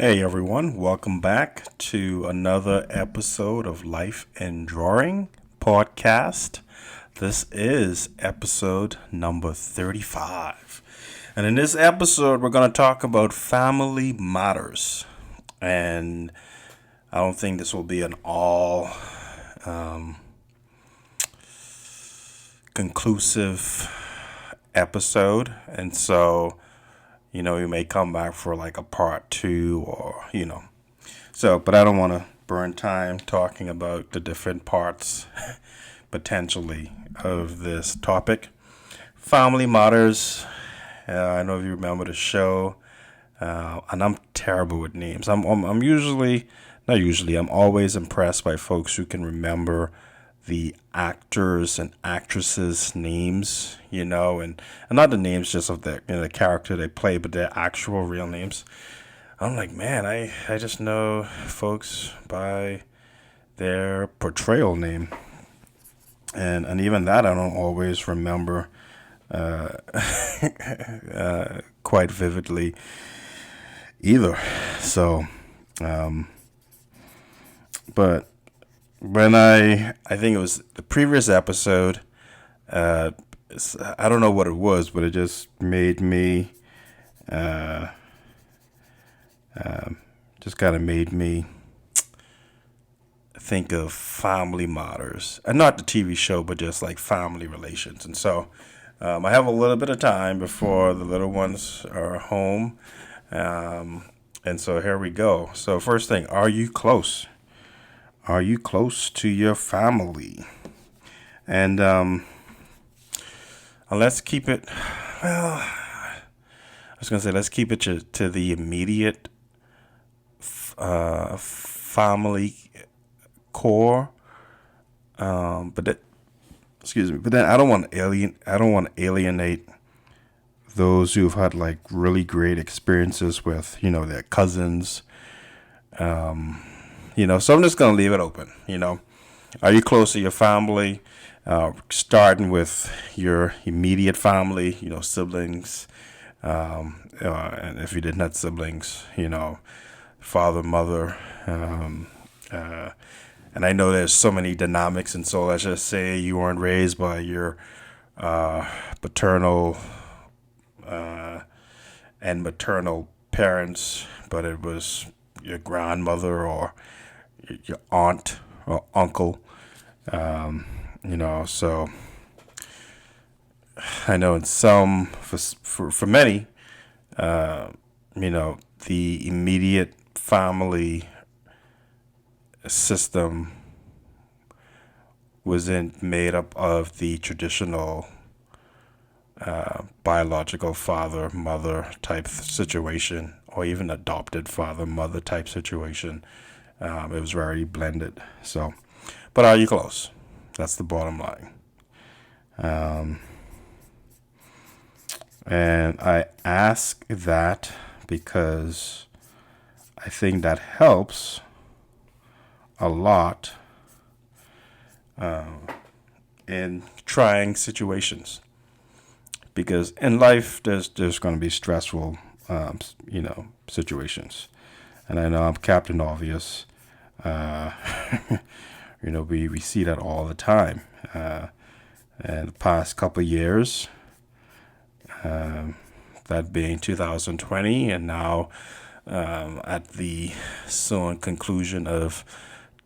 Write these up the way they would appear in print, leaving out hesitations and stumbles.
Hey everyone, welcome back to another episode of Life in Drawing podcast. This is episode number 35. And in this episode, we're going to talk about family matters. And I don't think this will be an all conclusive episode. And so, we may come back for like a part two or. So, but I don't want to burn time talking about the different parts potentially of this topic. Family Matters. I know if you remember the show, and I'm terrible with names. I'm usually, not usually, I'm always impressed by folks who can remember the actors and actresses' names, and not the names just of the character they play, but their actual real names. I'm like, man, I just know folks by their portrayal name. And even that I don't always remember quite vividly either. So, but when I think it was the previous episode, I don't know what it was, but it just made me, just kind of made me think of family matters, and not the TV show, but just like family relations. And so, I have a little bit of time before the little ones are home, and so here we go. So first thing, are you close? Are you close to your family? And let's keep it. Well, I was gonna say let's keep it to the immediate family core. But that, excuse me. But then I don't want to alienate those who've had like really great experiences with their cousins. So I'm just gonna leave it open. Are you close to your family? Starting with your immediate family, siblings, and if you didn't have siblings, father, mother, and I know there's so many dynamics, and so let's just say you weren't raised by your paternal and maternal parents, but it was your grandmother or your aunt or uncle. So I know in some, for many, the immediate family system wasn't made up of the traditional biological father mother type situation, or even adopted father mother type situation. It was very blended. So, but are you close? That's the bottom line. And I ask that because I think that helps a lot in trying situations. Because in life, there's going to be stressful, situations. And I know I'm Captain Obvious. Uh, we see that all the time. And the past couple of years, that being 2020, and now at the soon conclusion of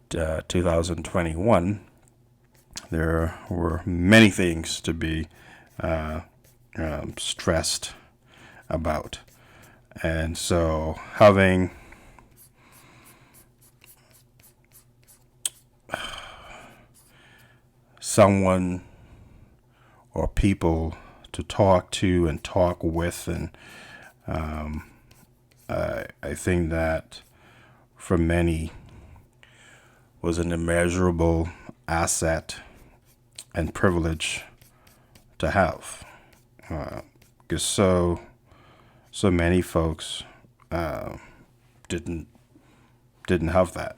2021, there were many things to be stressed about. And so having someone or people to talk to and talk with, and I think that for many was an immeasurable asset and privilege to have. Because so many folks didn't have that,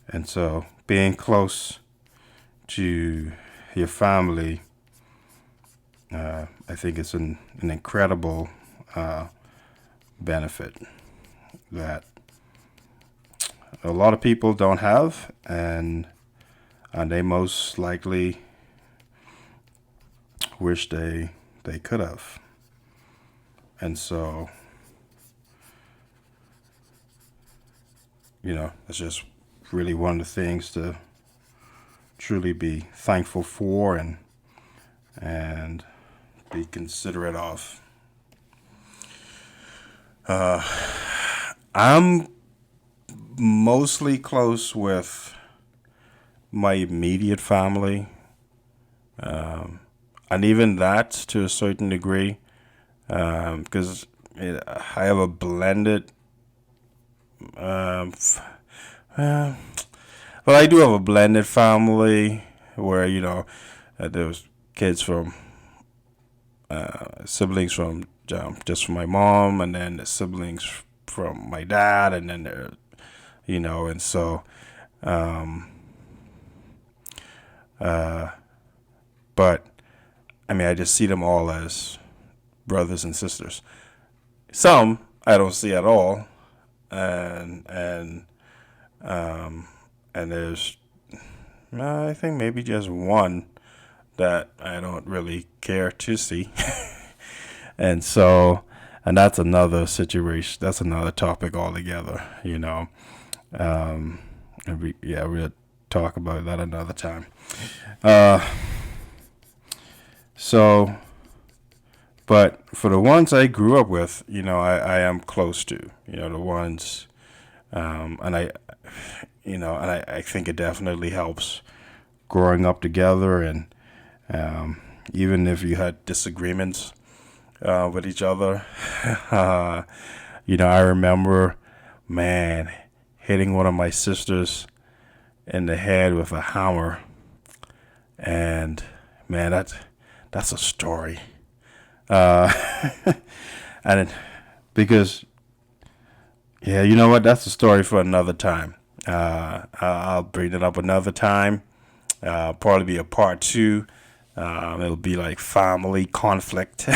and so being close to your family, I think it's an incredible benefit. that a lot of people don't have, and they most likely wish they could have. And so, it's just really one of the things to truly be thankful for and be considerate of. I'm mostly close with my immediate family, and even that to a certain degree, because I have a blended. Well, I do have a blended family where there's kids from siblings from just from my mom, and then the siblings from my dad, and then and so, but I mean, I just see them all as brothers and sisters. Some I don't see at all, and there's I think maybe just one that I don't really care to see. And so, and that's another situation. That's another topic altogether. We'll talk about that another time. So, but for the ones I grew up with, I am close to. The ones, and I think it definitely helps growing up together, and even if you had disagreements with each other. I remember, man, hitting one of my sisters in the head with a hammer, and man, that's a story. And because, yeah, you know what? That's a story for another time. I'll bring it up another time. Probably be a part two. It'll be like family conflict.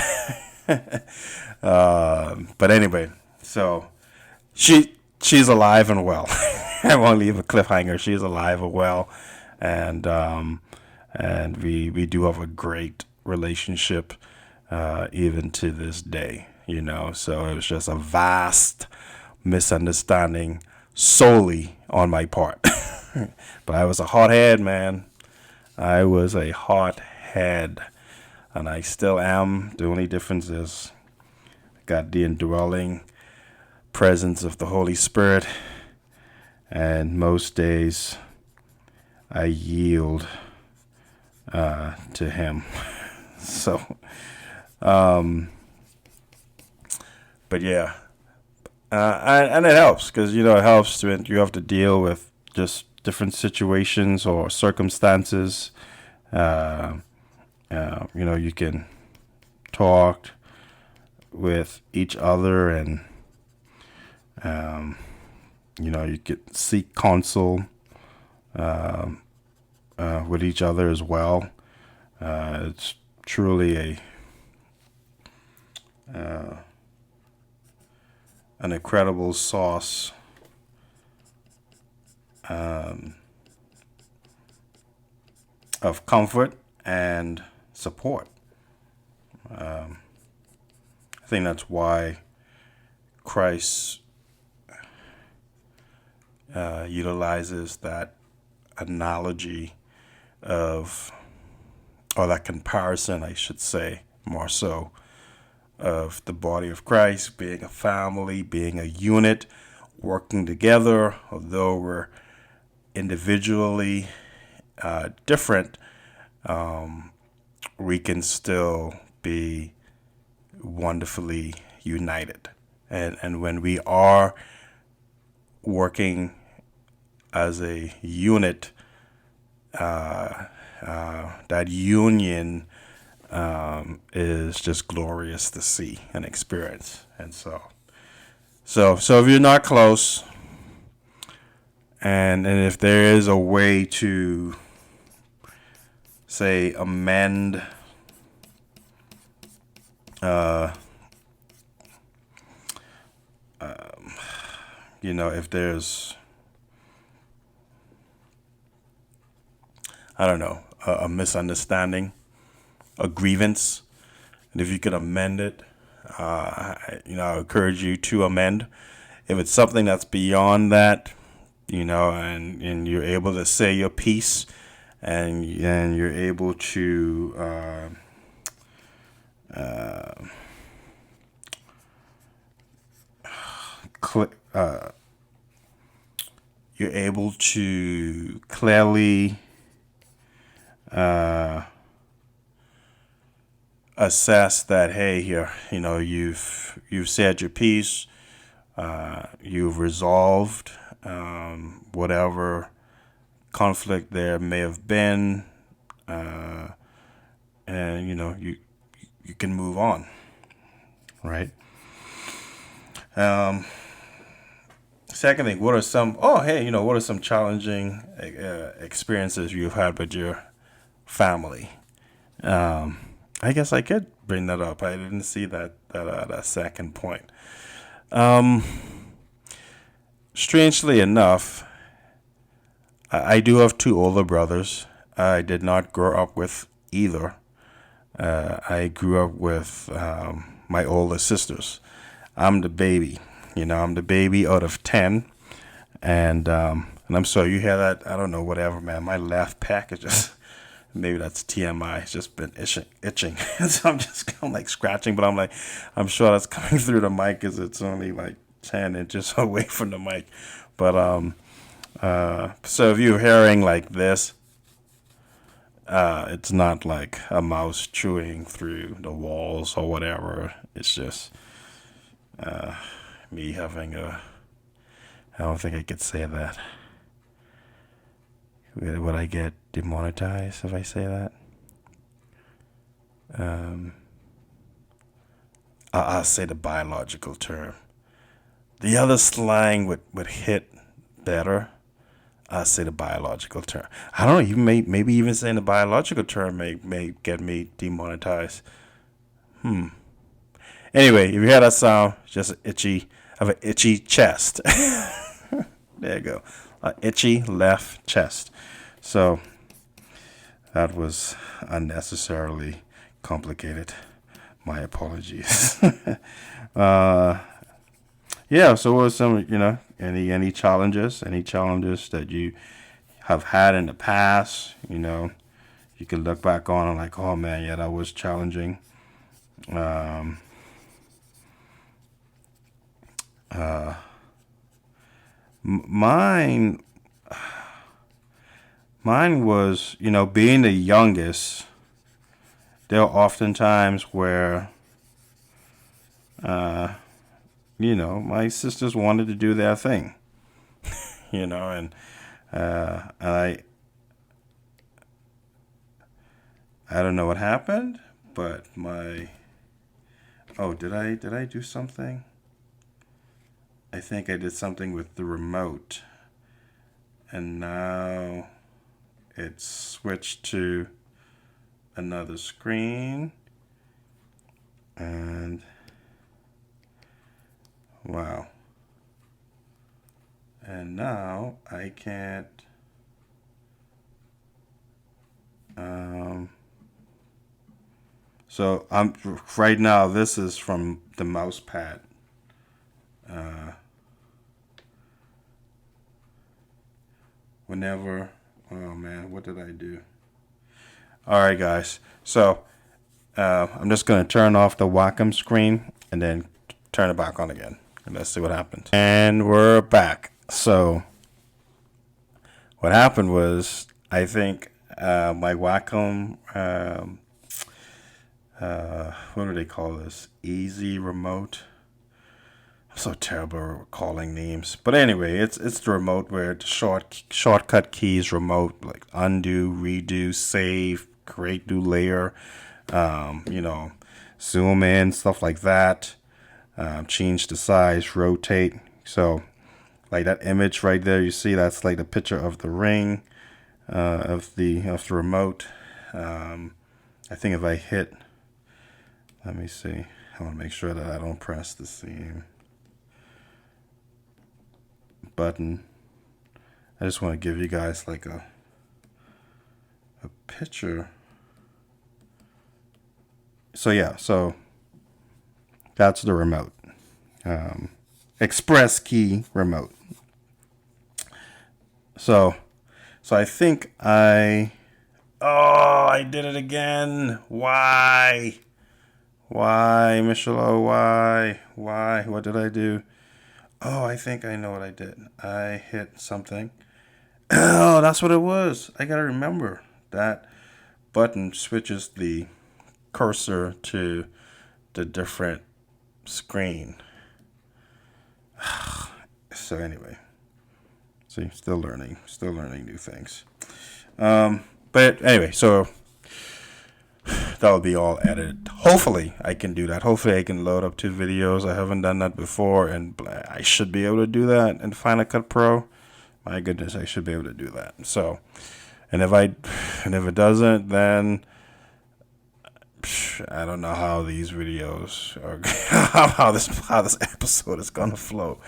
But anyway, so she's alive and well. I won't leave a cliffhanger. She's alive and well, and we do have a great relationship even to this day. So it was just a vast misunderstanding solely on my part. But I was a hothead, man. I was a hothead, and I still am. The only difference is I got the indwelling presence of the Holy Spirit, and most days I yield to Him. So, but yeah, and it helps because it helps when you have to deal with just different situations or circumstances. You can talk with each other, and you could seek counsel with each other as well. It's truly an incredible source of comfort and support. I think that's why Christ utilizes that analogy of, or that comparison, I should say, more so, of the body of Christ being a family, being a unit, working together. Although we're individually different, we can still be wonderfully united. And when we are working as a unit, that union is just glorious to see and experience. And so if you're not close, and if there is a way to, say, amend if there's, I don't know, a misunderstanding, a grievance, and if you could amend it, I encourage you to amend. If it's something that's beyond that, and you're able to say your piece, and you're able to cl- you're able to clearly assess that, hey, here, you've said your piece, you've resolved whatever conflict there may have been, and you can move on, right? Second thing, what are some? Oh, hey, what are some challenging experiences you've had with your family? I guess I could bring that up. I didn't see that second point. Strangely enough, I do have two older brothers. I did not grow up with either. I grew up with my older sisters. I'm the baby. I'm the baby out of 10. And I'm sorry, you hear that? I don't know, whatever, man. My left pack is just, maybe that's TMI. It's just been itching. So I'm like scratching, but I'm sure that's coming through the mic because it's only like 10 inches away from the mic. But so if you're hearing like this, it's not like a mouse chewing through the walls or whatever. It's just me having I don't think I could say that. Would I get demonetized if I say that? I'll say the biological term. The other slang would hit better. I'll say the biological term. I don't know. Maybe even saying the biological term may get me demonetized. Anyway, if you hear that sound, just itchy. I have an itchy chest. There you go. An itchy left chest. So that was unnecessarily complicated. My apologies. Yeah. So what are some, any challenges? Any challenges that you have had in the past? You can look back on and like, oh man, yeah, that was challenging. Um, mine, mine was, being the youngest. There are often times where, my sisters wanted to do their thing, and I don't know what happened, but did I do something? I think I did something with the remote, and now it's switched to another screen, and wow. And now I can't. So I'm right now. This is from the mouse pad. Whenever, oh man, what did I do? All right, guys. So I'm just gonna turn off the Wacom screen and then turn it back on again, and let's see what happens. And we're back. So what happened was, I think my Wacom, what do they call this? Easy remote. I'm so terrible at calling names, but anyway, it's the remote where the shortcut keys remote, like undo, redo, save, create new layer, zoom in, stuff like that. Change the size, rotate. So like that image right there, you see that's like the picture of the ring, of the remote. I think if I hit, let me see. I want to make sure that I don't press the same. button. I just want to give you guys like a picture. So yeah, so that's the remote. Express key remote. So I think I did it again. Why, Michelle? Why? What did I do? Oh, I think I know what I did. I hit something. Oh, that's what it was. I gotta remember that button switches the cursor to the different screen. So anyway, see, still learning new things. But anyway, so that'll be all edited. Hopefully, I can do that. Hopefully, I can load up 2 videos. I haven't done that before, and I should be able to do that in Final Cut Pro. My goodness, I should be able to do that. So, and if it doesn't, then I don't know how these videos are, how this episode is gonna flow,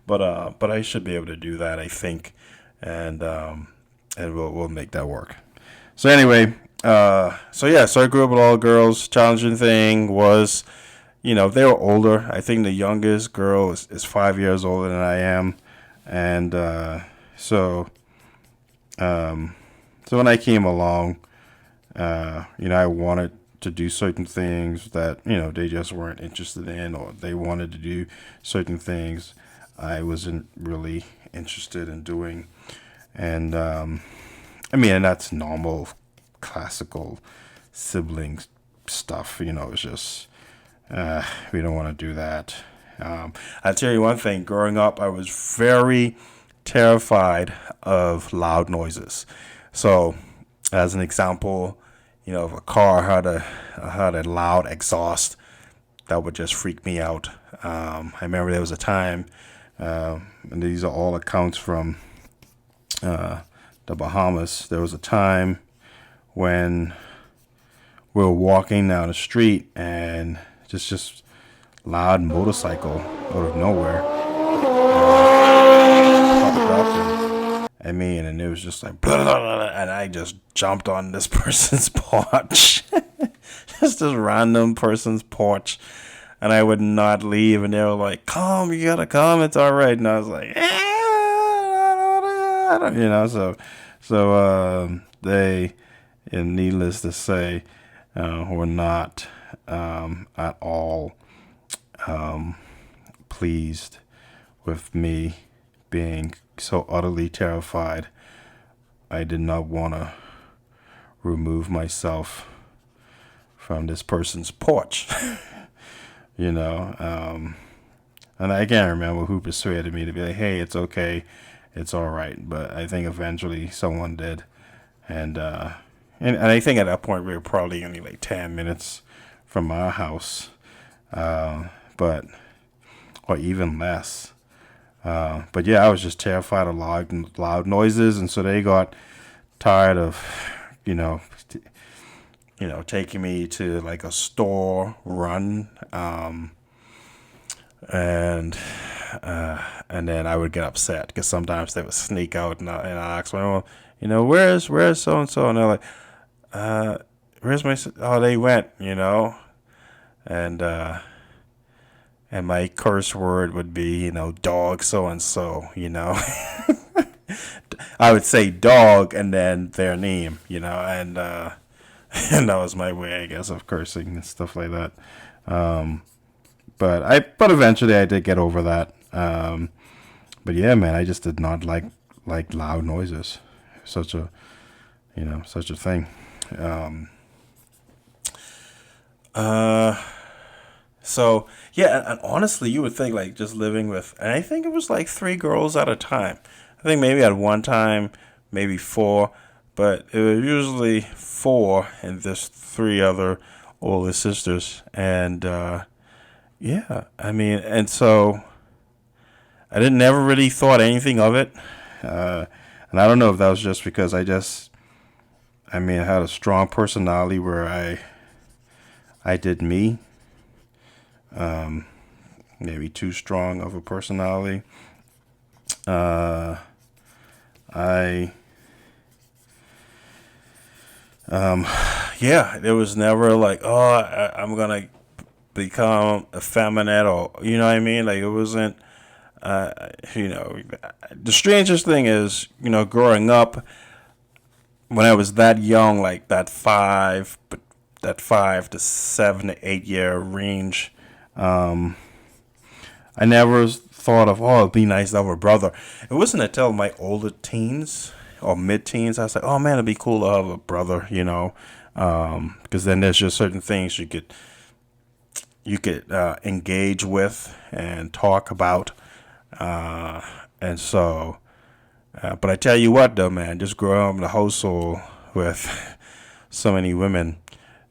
but I should be able to do that, I think, and we'll make that work. So anyway, so I grew up with all girls. Challenging thing was, they were older. I think the youngest girl is 5 years older than I am, and so when I came along, I wanted to do certain things that they just weren't interested in, or they wanted to do certain things I wasn't really interested in doing, and and that's normal classical sibling stuff. It's just we don't want to do that. I'll tell you one thing. Growing up, I was very terrified of loud noises. So, as an example, if a car had a loud exhaust, that would just freak me out. I remember there was a time, and these are all accounts from the Bahamas. There was a time when we were walking down the street and just loud motorcycle out of nowhere popped up, and it was just like, blah, blah, blah, and I just jumped on this person's porch, just this random person's porch, and I would not leave, and they were like, "Come, you gotta come, it's all right," and I was like, I don't, so they, and needless to say, were not at all pleased with me being so utterly terrified. I did not want to remove myself from this person's porch, and I can't remember who persuaded me to be like, "Hey, it's okay, it's all right." But I think eventually someone did, and I think at that point we were probably only like 10 minutes from our house, or even less. But yeah, I was just terrified of loud noises, and so they got tired of, taking me to like a store run, and then I would get upset because sometimes they would sneak out, and I ask them, well, where's so and so, and they're like, where's my? Oh, they went, and my curse word would be, dog so and so, I would say dog and then their name, and and that was my way, I guess, of cursing and stuff like that. But eventually I did get over that. But yeah, man, I just did not like loud noises. Such a thing. So yeah, and honestly, you would think like just living with, and I think it was like 3 girls at a time. I think maybe at one time, maybe 4, but it was usually 4 and just 3 other older sisters. And yeah, and so I didn't never really thought anything of it. And I don't know if that was just because I had a strong personality where I did me. Maybe too strong of a personality. I yeah, it was never like, oh, I'm gonna become effeminate, or you know what I mean. Like it wasn't. You know, the strangest thing is, growing up when I was that young, like that 5 to 7 to 8 year range. I never thought of, oh, it'd be nice to have a brother. It wasn't until my older teens or mid teens I was like, oh man, it'd be cool to have a brother, because then there's just certain things you could engage with and talk about, and so. But I tell you what, though, man, just growing up in a household with so many women,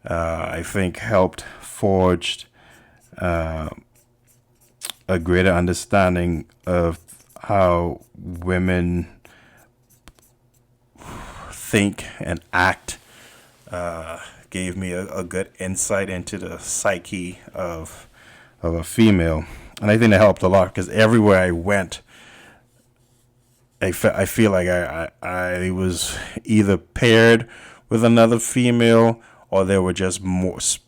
I think helped forged a greater understanding of how women think and act. Gave me a good insight into the psyche of a female, and I think that helped a lot because everywhere I went, I feel like I was either paired with another female or there were just much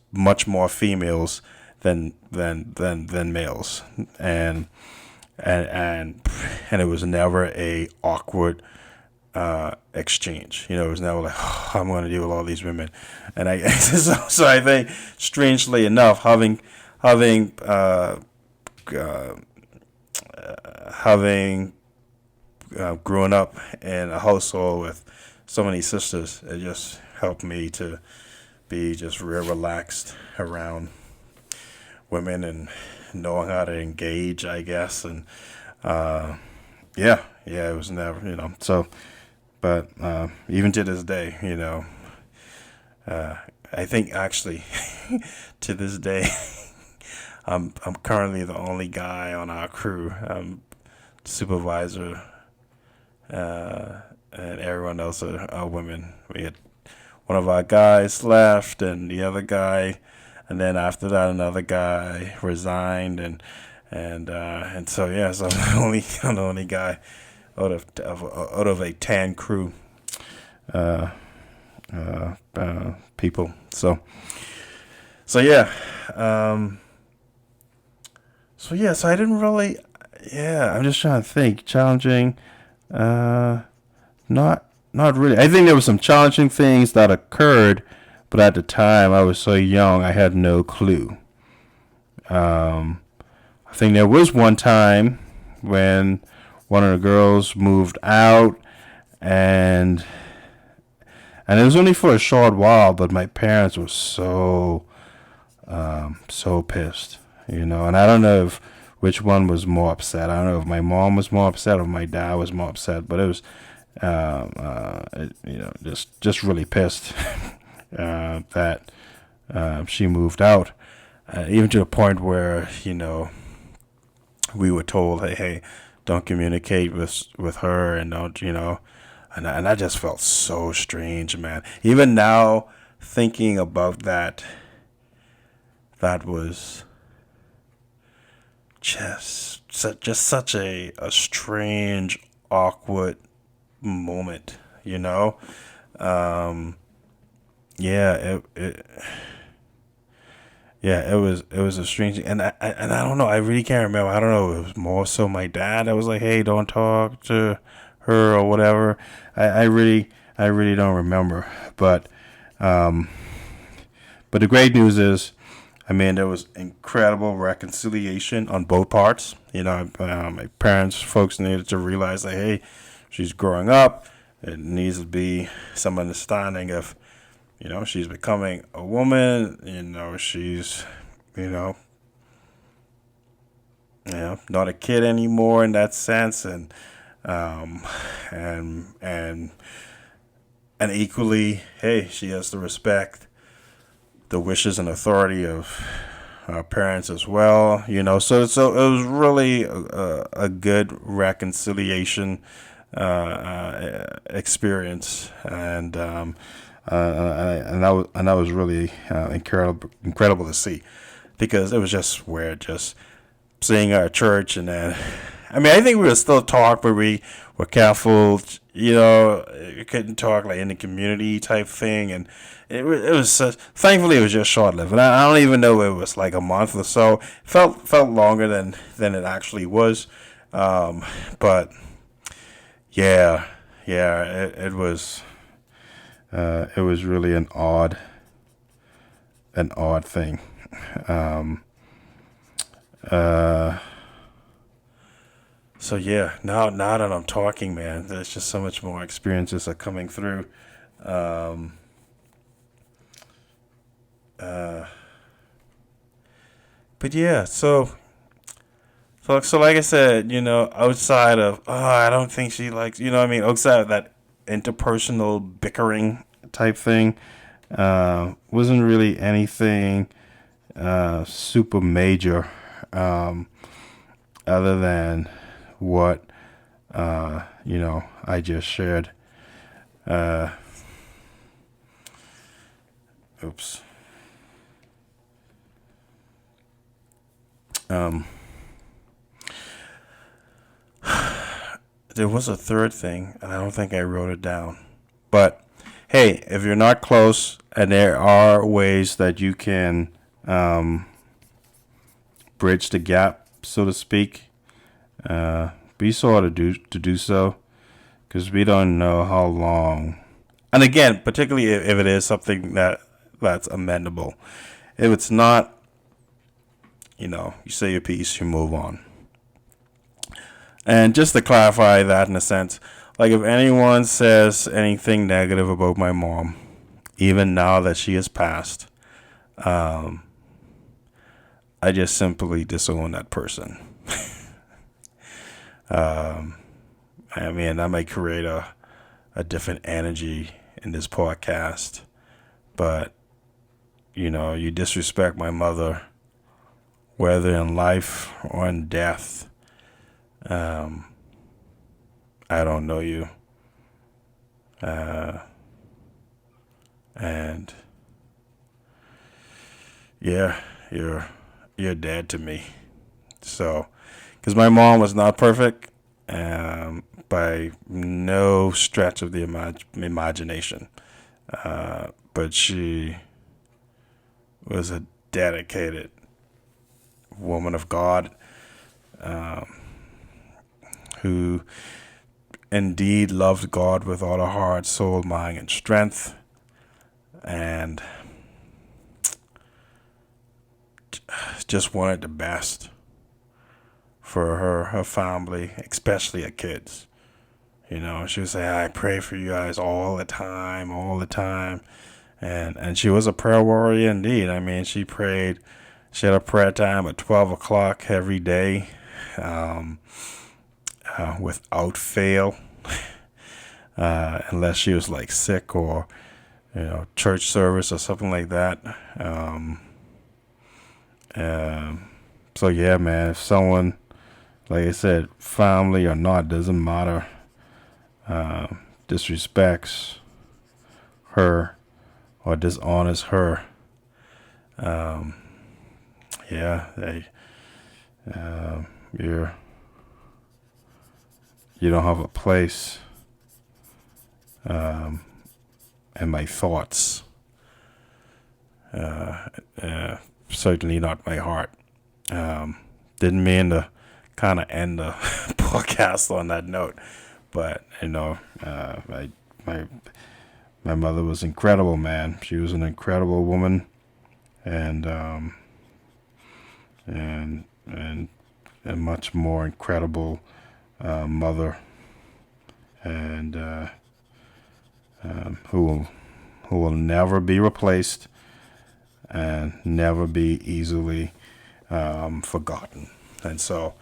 more females than males, and it was never a awkward exchange. It was never like, oh, I'm going to deal with all these women, and I so I think strangely enough, having growing up in a household with so many sisters, it just helped me to be just real relaxed around women and knowing how to engage, I guess. And it was never, so, but even to this day, I think actually to this day, I'm currently the only guy on our crew. Supervisor, and everyone else are women. We had one of our guys left, and the other guy, and then after that, another guy resigned, and so yeah, so I'm the only guy out of a 10 crew, people. So yeah, so I didn't really. Yeah, I'm just trying to think. Challenging, not really. I think there were some challenging things that occurred, but at the time I was so young, I had no clue. I think there was one time when one of the girls moved out, and it was only for a short while, but my parents were so pissed, and I don't know if which one was more upset. I don't know if my mom was more upset or my dad was more upset, but it was, just really pissed that she moved out, even to the point where we were told, hey, don't communicate with her, and don't, and I just felt so strange, man. Even now, thinking about that was just such a strange, awkward moment, it was a strange, and I don't know, I really can't remember. I don't know, it was more so my dad that was like, hey, don't talk to her or whatever. I really don't remember, but the great news is, I mean, there was incredible reconciliation on both parts. My folks needed to realize that, hey, she's growing up. It needs to be some understanding of, she's becoming a woman. She's, not a kid anymore in that sense, and equally, hey, she has to respect the wishes and authority of our parents as well, so it was really a good reconciliation experience, and that was really incredible to see, because it was just weird, just seeing her at church, and then I mean, I think we would still talk, but we were careful. You know, we couldn't talk like in the community type thing, and it was such, thankfully it was just short lived. And I don't even know if it was like a month or so. Felt longer than it actually was, but yeah, yeah, it was really an odd thing. Um, uh, so yeah, now that I'm talking, man, there's just so much more experiences are coming through. Um, uh, but yeah, so like I said, you know, outside of I don't think she likes, you know what I mean, outside of that interpersonal bickering type thing, wasn't really anything super major, um, other than what you know I just shared. Uh, oops. Um, there was a third thing, and I don't think I wrote it down. But hey, if you're not close, and there are ways that you can um, bridge the gap, so to speak, be sure to do so, because we don't know how long. And again, particularly if it is something that's amendable. If it's not, you know, you say your piece, you move on. And just to clarify that in a sense, like if anyone says anything negative about my mom, even now that she has passed, um, I just simply disown that person. um, I mean, that might create a different energy in this podcast, but you know, you disrespect my mother, whether in life or in death. Um, I don't know you, uh, and yeah, you're dead to me. So, because my mom was not perfect, by no stretch of the imagination, but she was a dedicated woman of God, um, who indeed loved God with all her heart, soul, mind, and strength, and just wanted the best for her family, especially her kids. You know, she would say, "I pray for you guys all the time," and she was a prayer warrior indeed. I mean, she prayed. She had a prayer time at 12 o'clock every day, um, without fail, unless she was like sick or you know church service or something like that. Um, um, so yeah, man, if someone, like I said, family or not, doesn't matter, uh, disrespects her or dishonors her, um, yeah, uh, you're you don't have a place um, in my thoughts. Uh, uh, Certainly not my heart. Um, didn't mean to kind of end the podcast on that note, but you know, my my mother was incredible, man. She was an incredible woman, and and a much more incredible mother, and who will never be replaced and never be easily forgotten. And so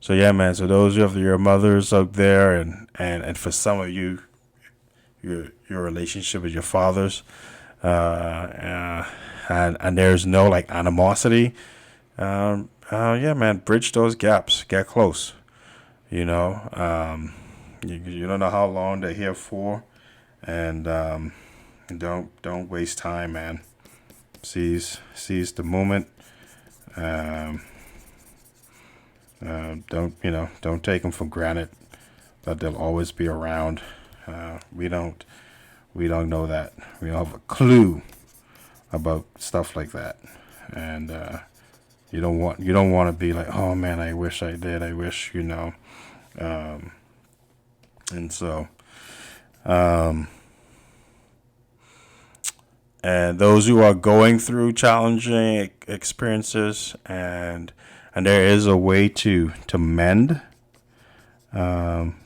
yeah, man. So those of your mothers out there, and for some of you, your relationship with your fathers, and there's no like animosity. Yeah, man. Bridge those gaps. Get close. You know, you don't know how long they're here for, and don't waste time, man. Seize the moment. Um, Don't take them for granted that they'll always be around. We don't know that. We don't have a clue about stuff like that, and you don't want to be like, oh man, I wish I did. I wish, and so. And those who are going through challenging experiences, and there is a way to mend.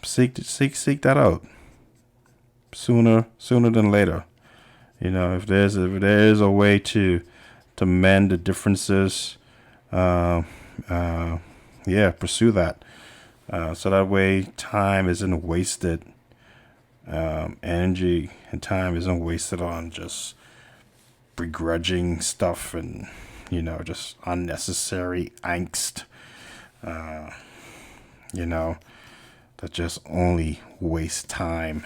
Seek that out sooner than later. If there is a way to mend the differences, pursue that. So that way, time isn't wasted. Energy and time isn't wasted on just begrudging stuff and just unnecessary angst. That just only waste time.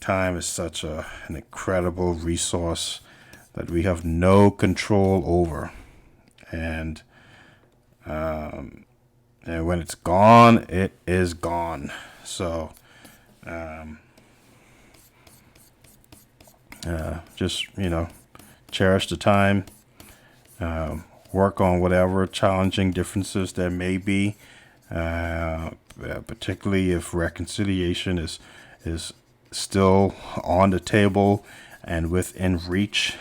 Time is such an incredible resource that we have no control over, and when it's gone, it is gone. So just cherish the time. Work on whatever challenging differences there may be, particularly if reconciliation is still on the table and within reach.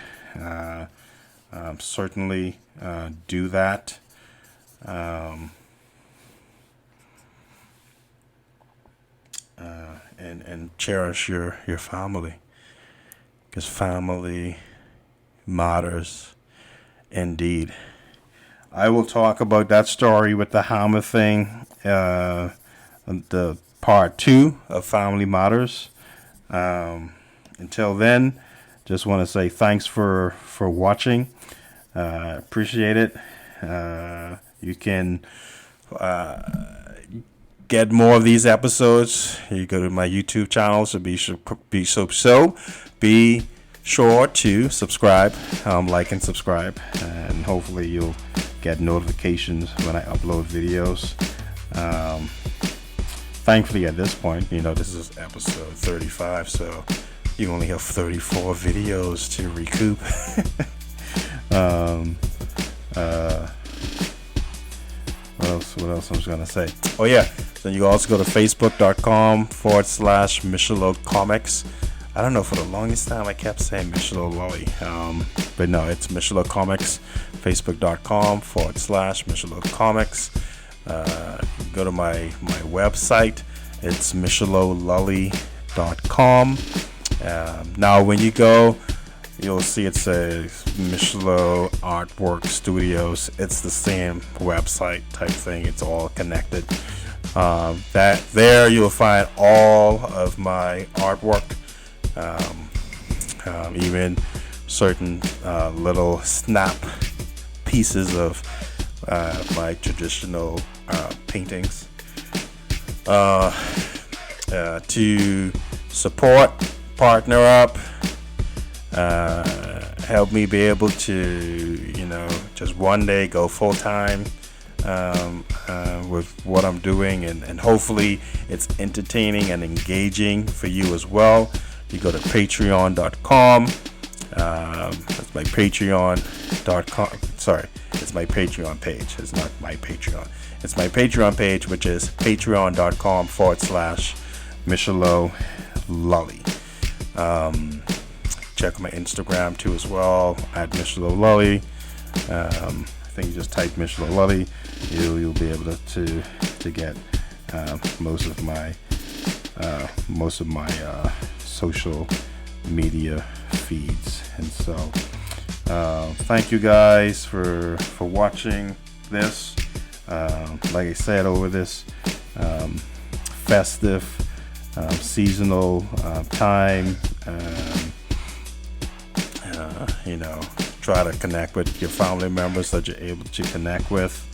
Certainly do that. And cherish your family, because family matters indeed. I will talk about that story with the hammer thing, the part 2 of Family Matters. Until then, just want to say thanks for watching. Appreciate it. You can get more of these episodes. You go to my YouTube channel, so be sure to subscribe, like and subscribe, and hopefully you'll get notifications when I upload videos. Thankfully, at this point, this is episode 35, so you only have 34 videos to recoup. What else I was gonna say? Oh yeah, then you also go to facebook.com/Michelot Comics. I don't know, for the longest time I kept saying Michelot Lolly, but no, it's Michelot Comics. Facebook.com/Michelot Comics. Go to my website. It's MichelotLolly.com. Now when you go, you'll see it says Michelot Artwork Studios. It's the same website type thing. It's all connected. There you'll find all of my artwork, even certain little snap pieces of my traditional paintings. To support, partner up, help me be able to, just one day go full time with what I'm doing, and hopefully it's entertaining and engaging for you as well. You go to patreon.com. That's my patreon.com. Sorry, it's my Patreon page. It's not my Patreon. It's my Patreon page, which is patreon.com/Michelot Lolly. Check my Instagram too as well, at Michelot Lolly. I think you just type Michelot Lolly, you'll be able to get most of my social media feeds. And so thank you guys for watching this. Like I said, over this festive seasonal time, try to connect with your family members that you're able to connect with,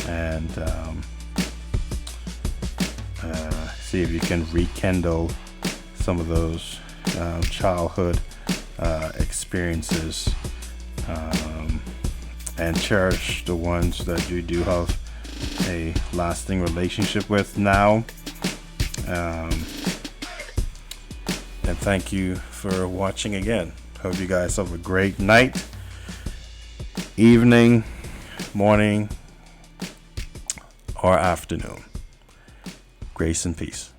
and see if you can rekindle some of those childhood experiences, and cherish the ones that you do have a lasting relationship with now. And thank you for watching again. Hope you guys have a great night, evening, morning, or afternoon. Grace and peace.